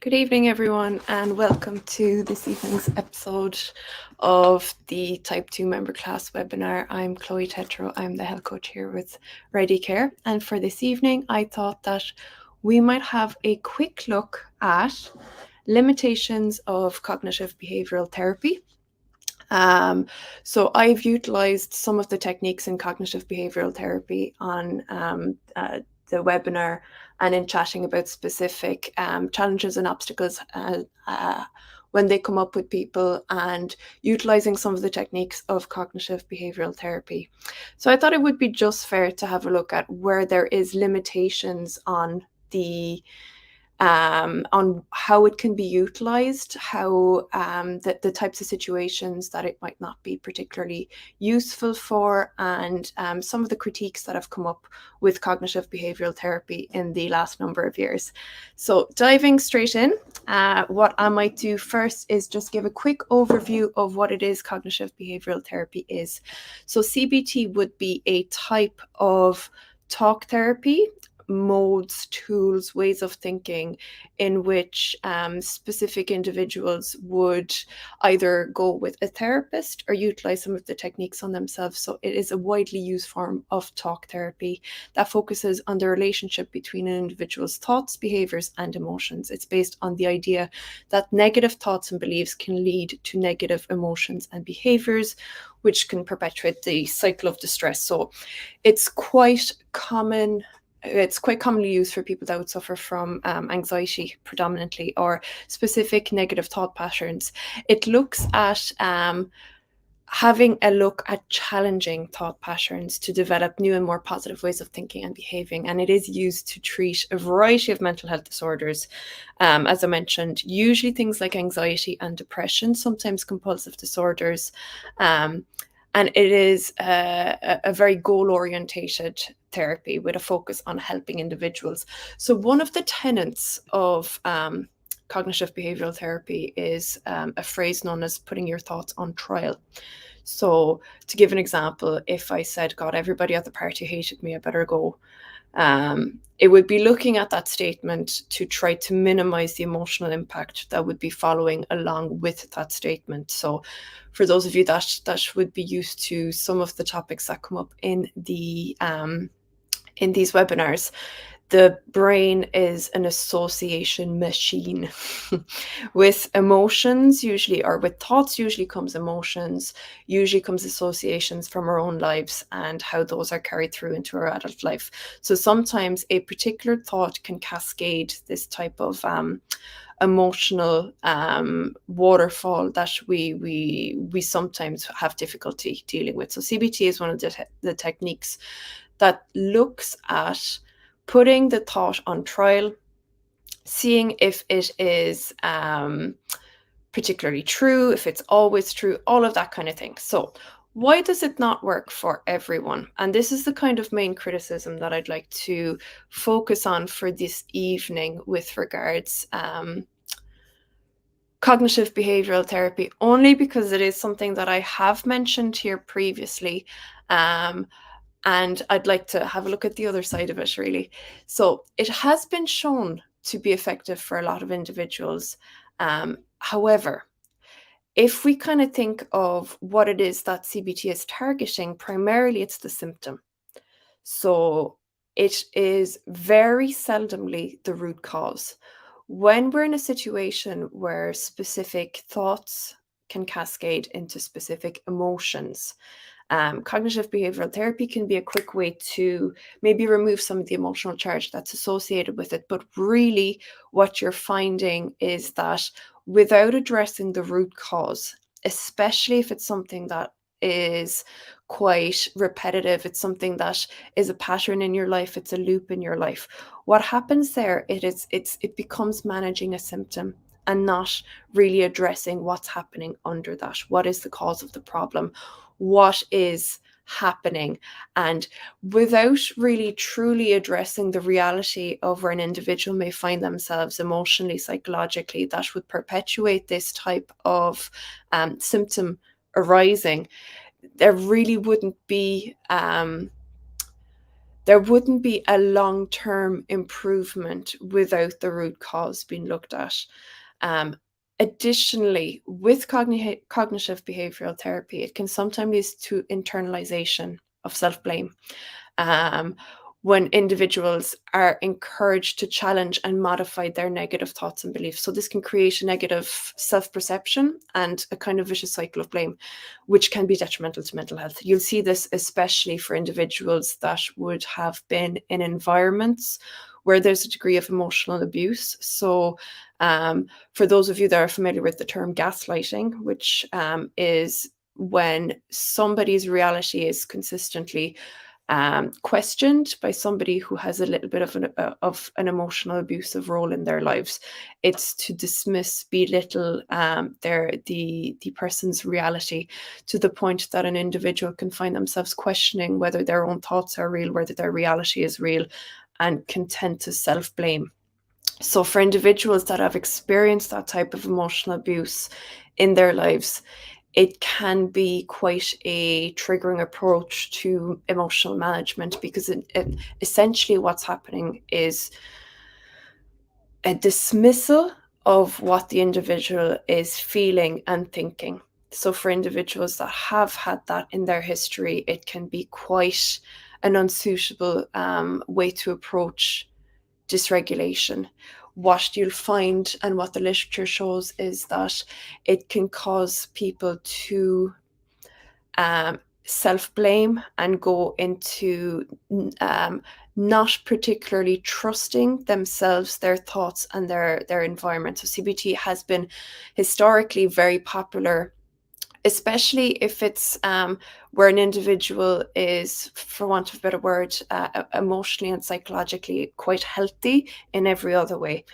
Good evening, everyone, and welcome to this evening's episode of the Type 2 Member Class webinar. I'm Chloe Tetro. I'm the health coach here with Ready Care. And for this evening, I thought that we might have a quick look at limitations of cognitive behavioral therapy. So I've utilized some of the techniques in cognitive behavioral therapy on the webinar and in chatting about specific challenges and obstacles when they come up with people, and utilizing some of the techniques of cognitive behavioral therapy. So I thought it would be just fair to have a look at where there is limitations on how it can be utilized, how the types of situations that it might not be particularly useful for, and some of the critiques that have come up with cognitive behavioral therapy in the last number of years. So diving straight in, what I might do first is just give a quick overview of what it is cognitive behavioral therapy is. So CBT would be a type of talk therapy, modes, tools, ways of thinking in which specific individuals would either go with a therapist or utilize some of the techniques on themselves. So it is a widely used form of talk therapy that focuses on the relationship between an individual's thoughts, behaviors, and emotions. It's based on the idea that negative thoughts and beliefs can lead to negative emotions and behaviors, which can perpetuate the cycle of distress. So it's quite common. It's quite commonly used for people that would suffer from anxiety predominantly, or specific negative thought patterns. It looks at having a look at challenging thought patterns to develop new and more positive ways of thinking and behaving. And it is used to treat a variety of mental health disorders. As I mentioned, usually things like anxiety and depression, sometimes compulsive disorders. And it is a very goal-orientated therapy with a focus on helping individuals. So one of the tenets of cognitive behavioral therapy is a phrase known as putting your thoughts on trial. So to give an example, if I said, God, everybody at the party hated me, I better go. It would be looking at that statement to try to minimize the emotional impact that would be following along with that statement. So for those of you that would be used to some of the topics that come up in these webinars, the brain is an association machine. With emotions usually, or with thoughts usually, comes emotions, usually comes associations from our own lives and how those are carried through into our adult life. So sometimes a particular thought can cascade this type of emotional waterfall that we sometimes have difficulty dealing with. So CBT is one of the techniques that looks at putting the thought on trial, seeing if it is particularly true, if it's always true, all of that kind of thing. So why does it not work for everyone? And this is the kind of main criticism that I'd like to focus on for this evening with regards cognitive behavioral therapy, only because it is something that I have mentioned here previously. And I'd like to have a look at the other side of it, really. So it has been shown to be effective for a lot of individuals. However, if we kind of think of what it is that CBT is targeting, primarily it's the symptom. So it is very seldomly the root cause. When we're in a situation where specific thoughts can cascade into specific emotions, cognitive behavioral therapy can be a quick way to maybe remove some of the emotional charge that's associated with it. But really, what you're finding is that without addressing the root cause, especially if it's something that is quite repetitive, it's something that is a pattern in your life, it's a loop in your life, what happens there, it becomes managing a symptom and not really addressing what's happening under that. What is the cause of the problem? What is happening? And without really truly addressing the reality of where an individual may find themselves emotionally, psychologically, that would perpetuate this type of symptom arising, there really wouldn't be there wouldn't be a long-term improvement without the root cause being looked at. Um, Additionally, with cognitive behavioral therapy, it can sometimes lead to internalization of self-blame. Um, when individuals are encouraged to challenge and modify their negative thoughts and beliefs. So this can create a negative self-perception and a kind of vicious cycle of blame, which can be detrimental to mental health. You'll see this especially for individuals that would have been in environments where there's a degree of emotional abuse. So for those of you that are familiar with the term gaslighting, which is when somebody's reality is consistently questioned by somebody who has a little bit of an emotional abusive role in their lives. It's to dismiss, belittle the person's reality to the point that an individual can find themselves questioning whether their own thoughts are real, whether their reality is real, and can tend to self-blame. So for individuals that have experienced that type of emotional abuse in their lives, it can be quite a triggering approach to emotional management, because essentially what's happening is a dismissal of what the individual is feeling and thinking. So for individuals that have had that in their history, it can be quite an unsuitable way to approach dysregulation. What you'll find and what the literature shows is that it can cause people to self-blame and go into not particularly trusting themselves, their thoughts, and their environment. So CBT has been historically very popular, especially if it's where an individual is, for want of a better word, emotionally and psychologically quite healthy in every other way.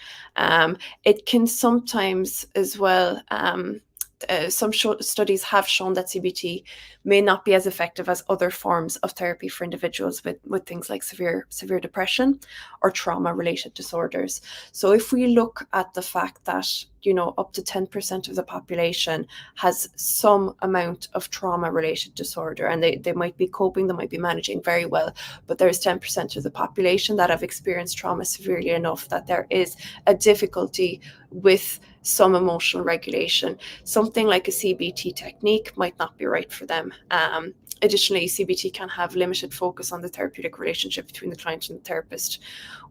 It can sometimes as well, some studies have shown that CBT may not be as effective as other forms of therapy for individuals with things like severe depression or trauma-related disorders. So if we look at the fact that, you know, up to 10% of the population has some amount of trauma-related disorder, and they might be coping, they might be managing very well, but there's 10% of the population that have experienced trauma severely enough that there is a difficulty with some emotional regulation. Something like a CBT technique might not be right for them. Additionally, CBT can have limited focus on the therapeutic relationship between the client and the therapist,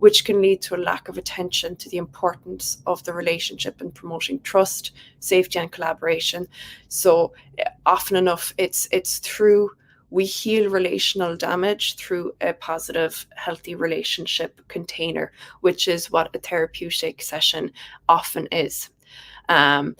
which can lead to a lack of attention to the importance of the relationship and promoting trust, safety, and collaboration. So often enough, it's through we heal relational damage through a positive, healthy relationship container, which is what a therapeutic session often is. And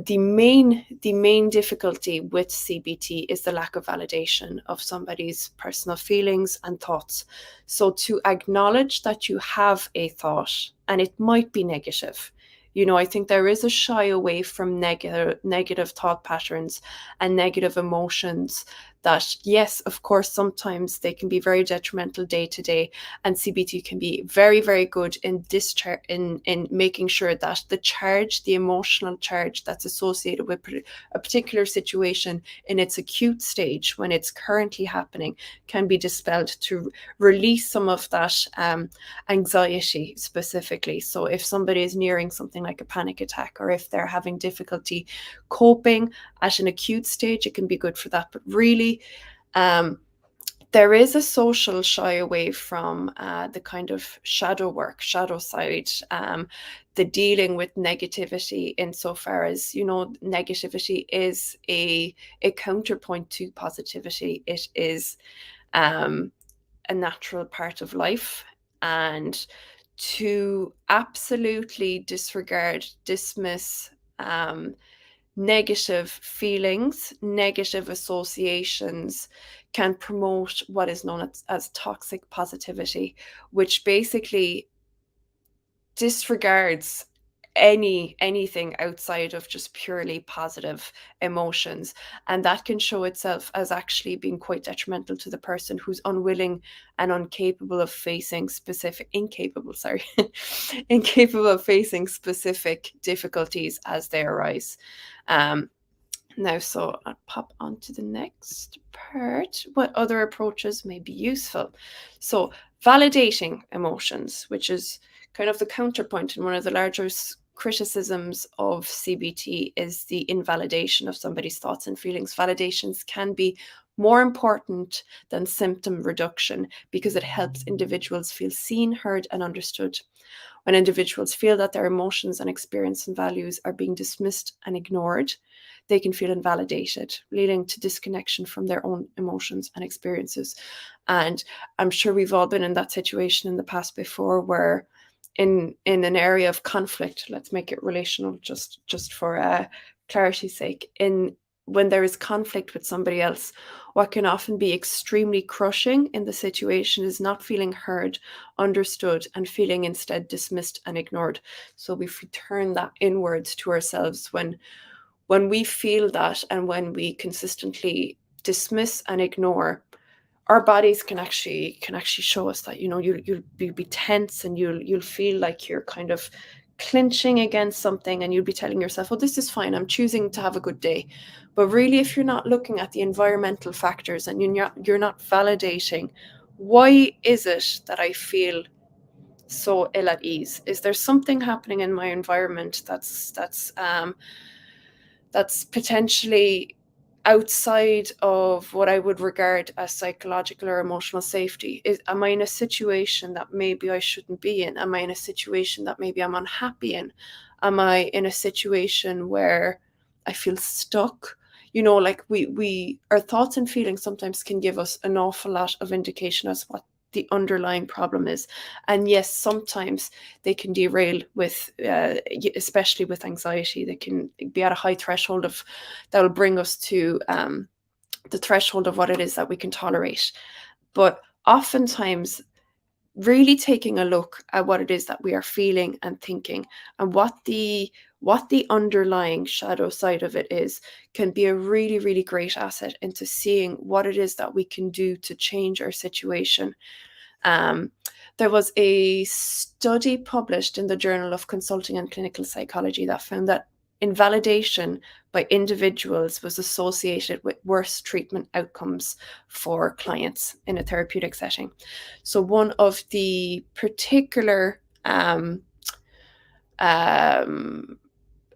the main difficulty with CBT is the lack of validation of somebody's personal feelings and thoughts. So to acknowledge that you have a thought and it might be negative. You know, I think there is a shy away from negative thought patterns and negative emotions that, yes, of course, sometimes they can be very detrimental day to day. And CBT can be very, very good in in making sure that the emotional charge that's associated with a particular situation in its acute stage, when it's currently happening, can be dispelled to release some of that anxiety specifically. So if somebody is nearing something like a panic attack, or if they're having difficulty coping at an acute stage, it can be good for that. But really, there is a social shy away from the kind of shadow work, shadow side, the dealing with negativity, insofar as, you know, negativity is a counterpoint to positivity. It is a natural part of life. And to absolutely disregard, dismiss negative feelings, negative associations can promote what is known as toxic positivity, which basically disregards anything outside of just purely positive emotions, and that can show itself as actually being quite detrimental to the person who's unwilling and incapable of facing specific incapable of facing specific difficulties as they arise. Now, so I'll pop on to the next part. What other approaches may be useful? So, validating emotions, which is kind of the counterpoint, and one of the largest criticisms of CBT is the invalidation of somebody's thoughts and feelings. Validations can be more important than symptom reduction because it helps individuals feel seen, heard, and understood. When individuals feel that their emotions and experience and values are being dismissed and ignored, they can feel invalidated, leading to disconnection from their own emotions and experiences. And I'm sure we've all been in that situation in the past before, where in an area of conflict, let's make it relational just for clarity's sake, in when there is conflict with somebody else, what can often be extremely crushing in the situation is not feeling heard, understood, and feeling instead dismissed and ignored. So if we turn that inwards to ourselves, when we feel that and when we consistently dismiss and ignore, our bodies can actually show us that, you'll be tense, and you'll feel like you're kind of clinching against something, and you'll be telling yourself, oh, this is fine, I'm choosing to have a good day. But really, if you're not looking at the environmental factors, and you're not validating, why is it that I feel so ill at ease? Is there something happening in my environment that's potentially outside of what I would regard as psychological or emotional safety? Am I in a situation that maybe I shouldn't be in? Am I in a situation that maybe I'm unhappy in? Am I in a situation where I feel stuck? Like we our thoughts and feelings sometimes can give us an awful lot of indication as what the underlying problem is. And yes, sometimes they can derail with, especially with anxiety. They can be at a high threshold of that will bring us to the threshold of what it is that we can tolerate. But oftentimes, really taking a look at what it is that we are feeling and thinking, and what the underlying shadow side of it is, can be a really, really great asset into seeing what it is that we can do to change our situation. um, there was a study published in the Journal of Consulting and Clinical Psychology that found that invalidation by individuals was associated with worse treatment outcomes for clients in a therapeutic setting. So, one of the particular um,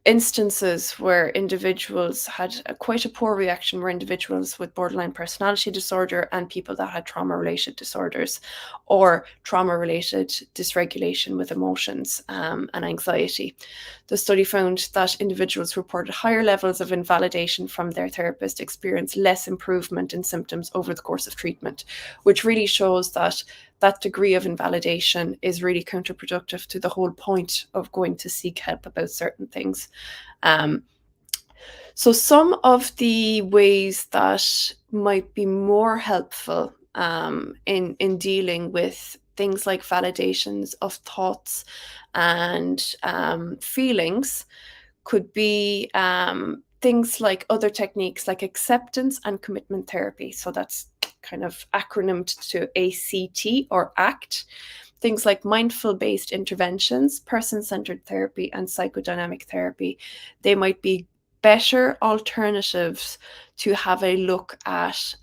instances where individuals had quite a poor reaction were individuals with borderline personality disorder and people that had trauma related disorders or trauma related dysregulation with emotions and anxiety. The study found that individuals reported higher levels of invalidation from their therapist experienced less improvement in symptoms over the course of treatment, which really shows that that degree of invalidation is really counterproductive to the whole point of going to seek help about certain things. Um, so, some of the ways that might be more helpful in dealing with things like validations of thoughts and feelings could be things like other techniques like acceptance and commitment therapy. So that's kind of acronymed to ACT or ACT. Things like mindful based interventions, person centered therapy, and psychodynamic therapy. They might be better alternatives to have a look at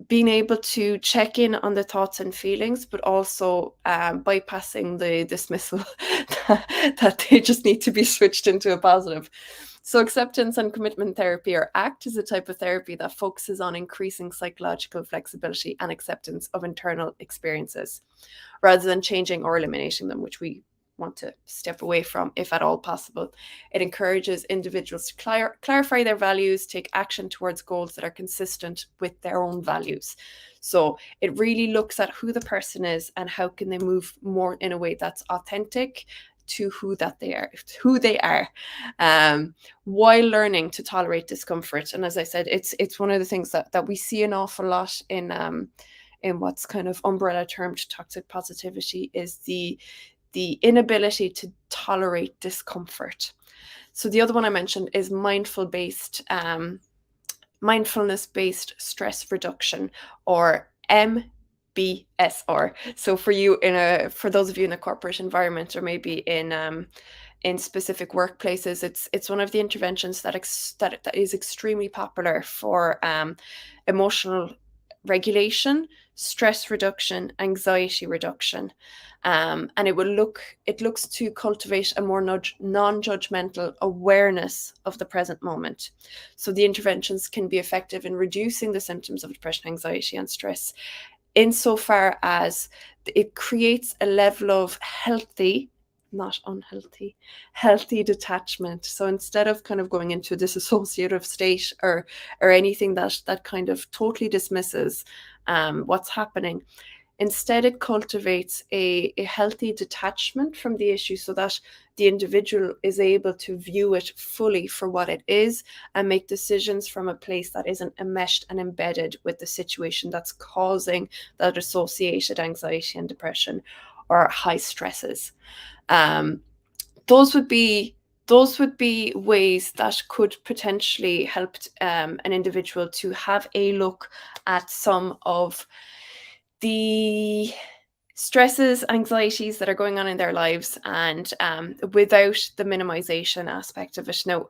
being able to check in on the thoughts and feelings, but also bypassing the dismissal that they just need to be switched into a positive. So, acceptance and commitment therapy, or ACT, is a type of therapy that focuses on increasing psychological flexibility and acceptance of internal experiences rather than changing or eliminating them, which we want to step away from if at all possible. It encourages individuals to clarify their values, take action towards goals that are consistent with their own values. So it really looks at who the person is and how can they move more in a way that's authentic to who they are, while learning to tolerate discomfort. And as I said, it's one of the things that we see an awful lot in what's kind of umbrella termed toxic positivity, is the inability to tolerate discomfort. So the other one I mentioned is mindfulness-based stress reduction, or MBSR. So for those of you in a corporate environment, or maybe in specific workplaces. It's one of the interventions that is extremely popular for emotional regulation, stress reduction, anxiety reduction. And it looks to cultivate a more non-judgmental awareness of the present moment. So the interventions can be effective in reducing the symptoms of depression, anxiety, and stress, insofar as it creates a level of healthy, not unhealthy, healthy detachment. So instead of kind of going into a disassociative state, or anything that kind of totally dismisses what's happening, instead it cultivates a healthy detachment from the issue, so that the individual is able to view it fully for what it is and make decisions from a place that isn't enmeshed and embedded with the situation that's causing that associated anxiety and depression or high stresses. Um, those would be ways that could potentially help an individual to have a look at some of the stresses, anxieties that are going on in their lives, and without the minimization aspect of it. Now,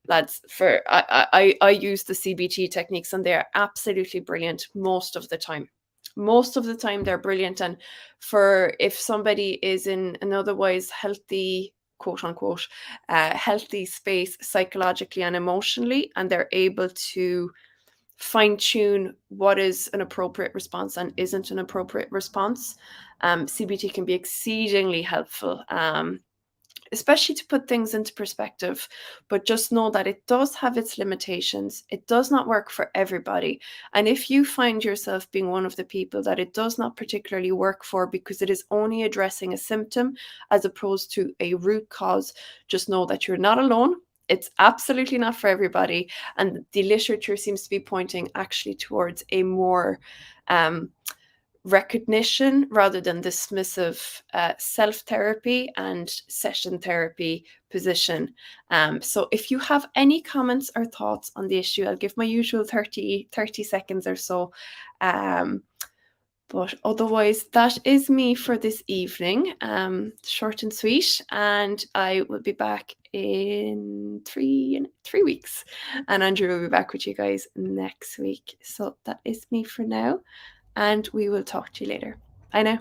lads, I use the CBT techniques, and they are absolutely brilliant most of the time. Most of the time, they're brilliant. And for if somebody is in an otherwise healthy, quote unquote, healthy space psychologically and emotionally, and they're able to fine tune what is an appropriate response and isn't an appropriate response, CBT can be exceedingly helpful, especially to put things into perspective. But just know that it does have its limitations. It does not work for everybody. And if you find yourself being one of the people that it does not particularly work for because it is only addressing a symptom as opposed to a root cause, just know that you're not alone. It's absolutely not for everybody. And the literature seems to be pointing actually towards a more recognition rather than dismissive self-therapy and session therapy position. So if you have any comments or thoughts on the issue, I'll give my usual 30 seconds or so. But otherwise, that is me for this evening. Short and sweet, and I will be back in 3 weeks, and Andrew will be back with you guys next week. So that is me for now, and we will talk to you later. Bye now.